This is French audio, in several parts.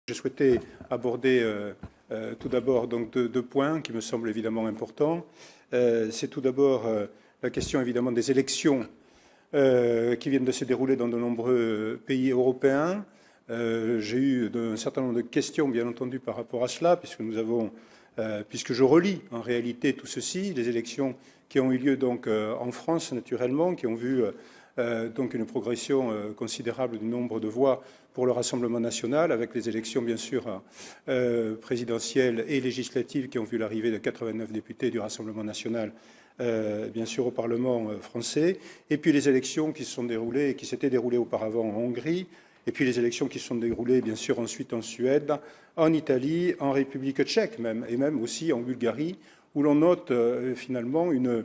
Je souhaitais aborder tout d'abord donc deux points qui me semblent évidemment importants. C'est tout d'abord la question évidemment des élections qui viennent de se dérouler dans de nombreux pays européens. J'ai eu un certain nombre de questions, bien entendu, par rapport à cela, puisque je relis en réalité tout ceci, les élections qui ont eu lieu donc en France, naturellement, qui ont vu donc une progression considérable du nombre de voix pour le Rassemblement national, avec les élections, bien sûr, présidentielles et législatives qui ont vu l'arrivée de 89 députés du Rassemblement national, bien sûr, au Parlement français, et puis les élections qui s'étaient déroulées auparavant en Hongrie, et puis les élections qui se sont déroulées, bien sûr, ensuite en Suède, en Italie, en République tchèque même, et même aussi en Bulgarie, où l'on note finalement une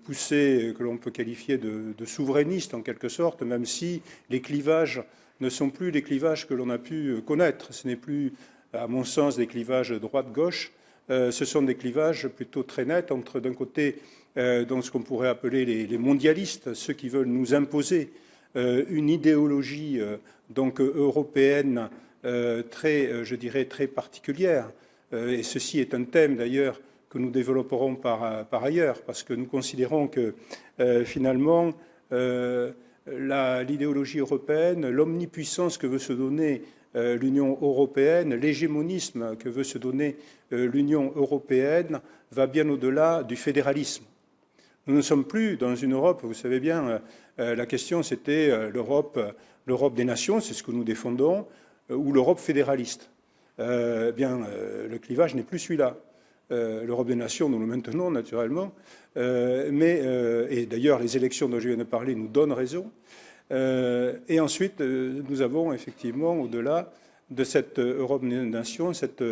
poussée que l'on peut qualifier de souverainiste en quelque sorte, même si les clivages ne sont plus les clivages que l'on a pu connaître. Ce n'est plus, à mon sens, des clivages droite-gauche, ce sont des clivages plutôt très nets entre, d'un côté, donc ce qu'on pourrait appeler les mondialistes, ceux qui veulent nous imposer une idéologie donc européenne très, je dirais, très particulière. Et ceci est un thème d'ailleurs que nous développerons par ailleurs, parce que nous considérons que finalement l'idéologie européenne, l'omnipuissance que veut se donner l'Union européenne, l'hégémonisme que veut se donner l'Union européenne va bien au-delà du fédéralisme. Nous ne sommes plus dans une Europe, vous savez bien, la question c'était l'Europe des nations, c'est ce que nous défendons, ou l'Europe fédéraliste. Le clivage n'est plus celui-là. L'Europe des nations, nous le maintenons naturellement, et d'ailleurs les élections dont je viens de parler nous donnent raison. Et ensuite, nous avons effectivement, au-delà de cette Europe des nations, cette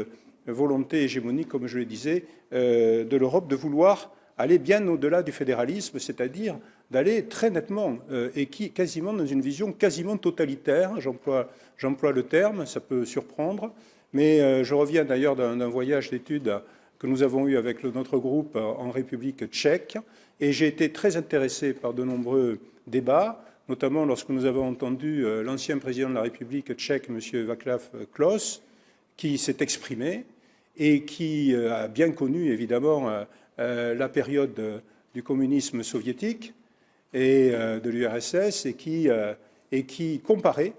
volonté hégémonique, comme je le disais, de l'Europe de vouloir aller bien au-delà du fédéralisme, c'est-à-dire d'aller très nettement et quasiment dans une vision quasiment totalitaire. J'emploie le terme, ça peut surprendre, mais je reviens d'ailleurs d'un voyage d'études que nous avons eu avec notre groupe en République tchèque, et j'ai été très intéressé par de nombreux débats, notamment lorsque nous avons entendu l'ancien président de la République tchèque, M. Václav Klaus, qui s'est exprimé et qui a bien connu évidemment la période du communisme soviétique et de l'URSS et qui comparait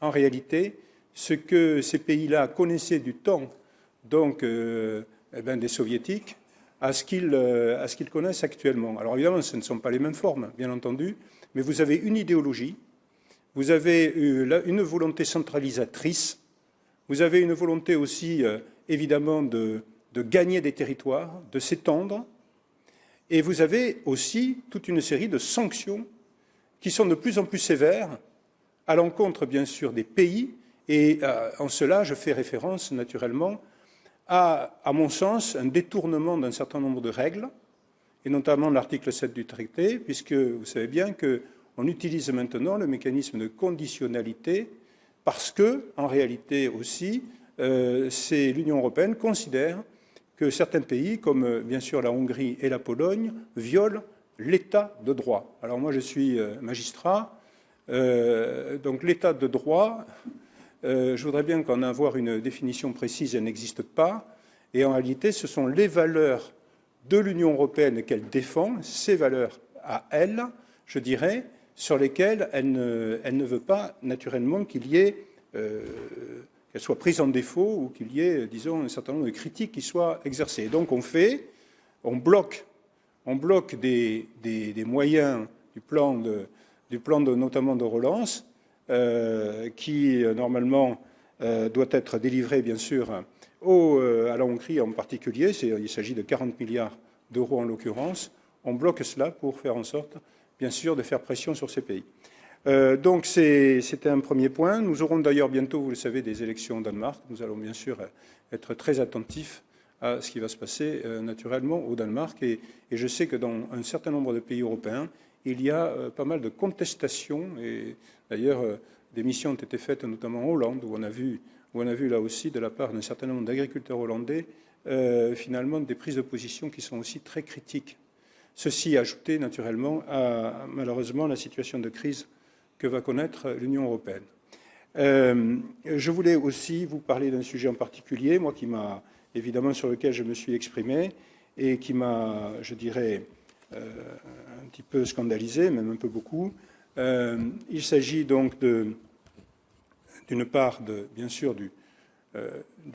en réalité ce que ces pays-là connaissaient du temps donc des soviétiques à ce qu'ils connaissent actuellement. Alors évidemment, ce ne sont pas les mêmes formes, bien entendu, mais vous avez une idéologie, vous avez une volonté centralisatrice, vous avez une volonté aussi évidemment de gagner des territoires, de s'étendre, et vous avez aussi toute une série de sanctions qui sont de plus en plus sévères à l'encontre, bien sûr, des pays, et en cela, je fais référence naturellement à mon sens, un détournement d'un certain nombre de règles, et notamment l'article 7 du traité, puisque vous savez bien qu'on utilise maintenant le mécanisme de conditionnalité parce que, en réalité aussi, l'Union européenne considère que certains pays, comme bien sûr la Hongrie et la Pologne, violent l'état de droit. Alors moi, je suis magistrat, donc l'état de droit, je voudrais bien qu'en avoir une définition précise, elle n'existe pas, et en réalité, ce sont les valeurs de l'Union européenne qu'elle défend, ces valeurs à elle, je dirais, sur lesquelles elle ne veut pas naturellement qu'il y ait qu'elle soit prise en défaut ou qu'il y ait, disons, un certain nombre de critiques qui soient exercées. Et donc on bloque des moyens du plan notamment de relance, qui normalement doit être délivré, bien sûr, à la Hongrie en particulier. Il s'agit de 40 milliards d'euros en l'occurrence. On bloque cela pour faire en sorte, bien sûr, de faire pression sur ces pays. Donc c'était un premier point. Nous aurons d'ailleurs bientôt, vous le savez, des élections au Danemark. Nous allons bien sûr être très attentifs à ce qui va se passer naturellement au Danemark. Et je sais que dans un certain nombre de pays européens, il y a pas mal de contestations. Et d'ailleurs, des missions ont été faites notamment en Hollande, où on a vu là aussi de la part d'un certain nombre d'agriculteurs hollandais finalement des prises de position qui sont aussi très critiques. Ceci ajouté naturellement à malheureusement la situation de crise que va connaître l'Union européenne. Je voulais aussi vous parler d'un sujet en particulier, moi qui m'a évidemment sur lequel je me suis exprimé et qui m'a, je dirais, un petit peu scandalisé, même un peu beaucoup. Il s'agit donc d'une part, bien sûr, du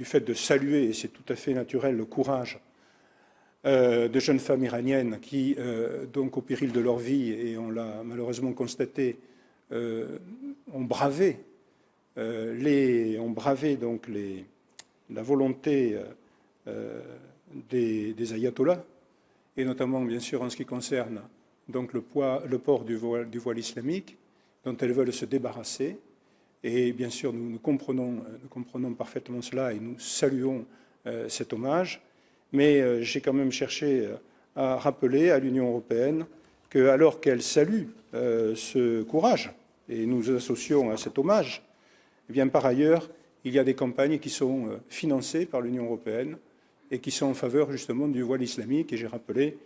fait de saluer, et c'est tout à fait naturel, le courage de jeunes femmes iraniennes qui, donc au péril de leur vie, et on l'a malheureusement constaté, ont bravé donc la volonté des ayatollahs, et notamment bien sûr en ce qui concerne donc le port du voile islamique, dont elles veulent se débarrasser. Et bien sûr, nous comprenons parfaitement cela et nous saluons cet hommage. Mais j'ai quand même cherché à rappeler à l'Union européenne que, alors qu'elle salue ce courage, et nous associons à cet hommage, eh bien, par ailleurs, il y a des campagnes qui sont financées par l'Union européenne et qui sont en faveur justement du voile islamique. Et j'ai rappelé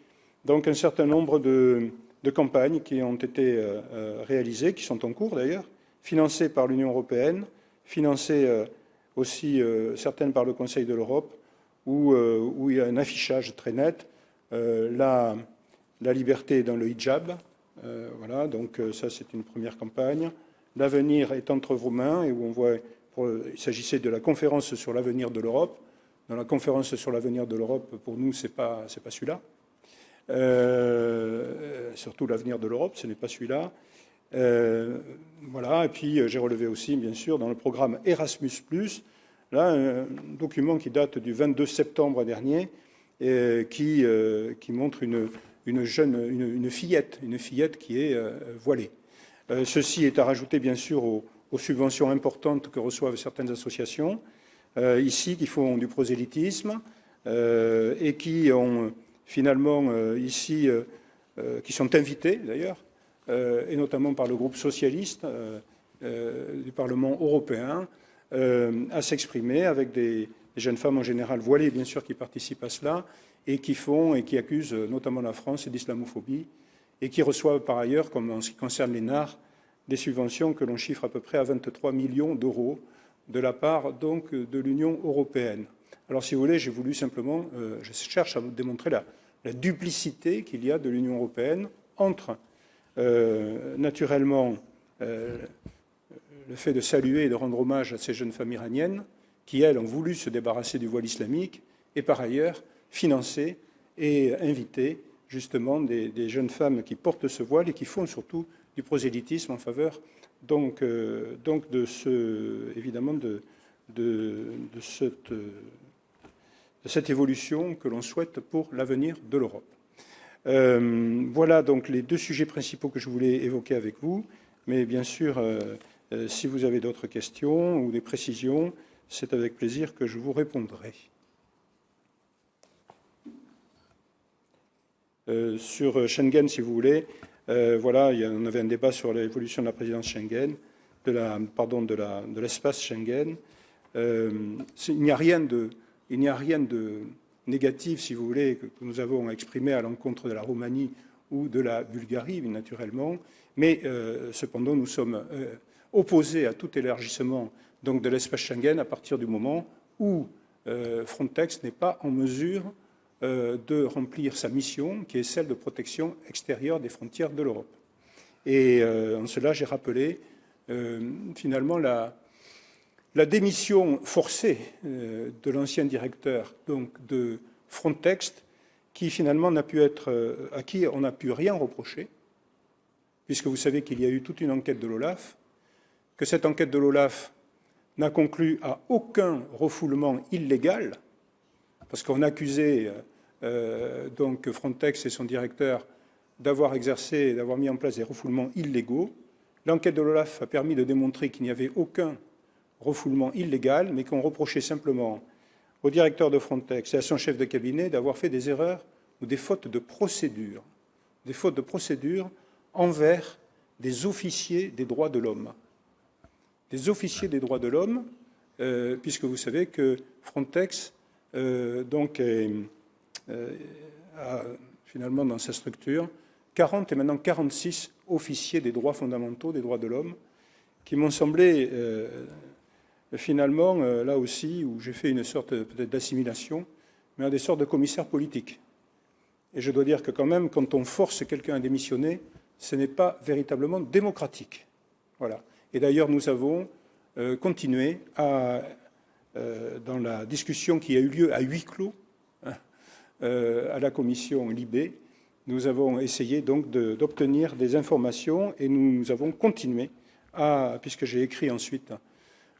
donc un certain nombre de campagnes qui ont été réalisées, qui sont en cours d'ailleurs, financées par l'Union européenne, financées aussi certaines par le Conseil de l'Europe, où il y a un affichage très net, la liberté dans le hijab. Voilà, donc ça c'est une première campagne. L'avenir est entre vos mains, et où on voit, il s'agissait de la conférence sur l'avenir de l'Europe. Dans la conférence sur l'avenir de l'Europe, pour nous, c'est pas celui-là. Surtout l'avenir de l'Europe, ce n'est pas celui-là. Voilà, et puis j'ai relevé aussi, bien sûr, dans le programme Erasmus+, là, un document qui date du 22 septembre dernier, qui montre une fillette qui est voilée. Ceci est à rajouter, bien sûr, aux subventions importantes que reçoivent certaines associations, ici, qui font du prosélytisme, et qui ont finalement, ici, qui sont invités, d'ailleurs, et notamment par le groupe socialiste du Parlement européen, à s'exprimer avec des jeunes femmes en général voilées, bien sûr, qui participent à cela, et qui accusent notamment la France d'islamophobie, et qui reçoivent par ailleurs, comme en ce qui concerne les NAR, des subventions que l'on chiffre à peu près à 23 millions d'euros de la part donc de l'Union européenne. Alors, si vous voulez, j'ai voulu simplement, je cherche à vous démontrer la duplicité qu'il y a de l'Union européenne entre, naturellement, le fait de saluer et de rendre hommage à ces jeunes femmes iraniennes qui, elles, ont voulu se débarrasser du voile islamique, et par ailleurs financer et inviter justement des jeunes femmes qui portent ce voile et qui font surtout du prosélytisme en faveur donc de évidemment de cette évolution que l'on souhaite pour l'avenir de l'Europe. Voilà donc les deux sujets principaux que je voulais évoquer avec vous, mais bien sûr, si vous avez d'autres questions ou des précisions, c'est avec plaisir que je vous répondrai. Sur Schengen, si vous voulez, voilà, on avait un débat sur l'évolution de la présidence Schengen, de l'espace Schengen. Il n'y a rien de négatif, si vous voulez, que nous avons exprimé à l'encontre de la Roumanie ou de la Bulgarie, naturellement, mais cependant, nous sommes opposés à tout élargissement donc, de l'espace Schengen à partir du moment où Frontex n'est pas en mesure de remplir sa mission, qui est celle de protection extérieure des frontières de l'Europe. Et en cela, j'ai rappelé finalement la démission forcée de l'ancien directeur donc, de Frontex, qui finalement n'a pu être, à qui on n'a pu rien reprocher, puisque vous savez qu'il y a eu toute une enquête de l'OLAF, que cette enquête de l'OLAF n'a conclu à aucun refoulement illégal, parce qu'on accusait donc Frontex et son directeur d'avoir exercé, d'avoir mis en place des refoulements illégaux. L'enquête de l'OLAF a permis de démontrer qu'il n'y avait aucun refoulement illégal, mais qu'on reprochait simplement au directeur de Frontex et à son chef de cabinet d'avoir fait des erreurs ou des fautes de procédure envers des officiers des droits de l'homme. Des officiers des droits de l'homme, puisque vous savez que Frontex donc a finalement dans sa structure 40 et maintenant 46 officiers des droits fondamentaux, des droits de l'homme, qui m'ont semblé finalement, là aussi, où j'ai fait une sorte peut-être d'assimilation, mais à des sortes de commissaires politiques. Et je dois dire que quand même, quand on force quelqu'un à démissionner, ce n'est pas véritablement démocratique. Voilà. Et d'ailleurs, nous avons continué dans la discussion qui a eu lieu à huis clos à la commission Libé, nous avons essayé donc d'obtenir des informations et nous avons continué puisque j'ai écrit ensuite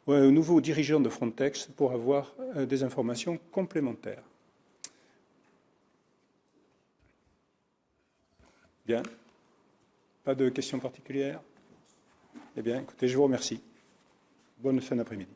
un nouveau dirigeant de Frontex pour avoir des informations complémentaires. Bien. Pas de questions particulières? Eh bien, écoutez, je vous remercie. Bonne fin d'après-midi.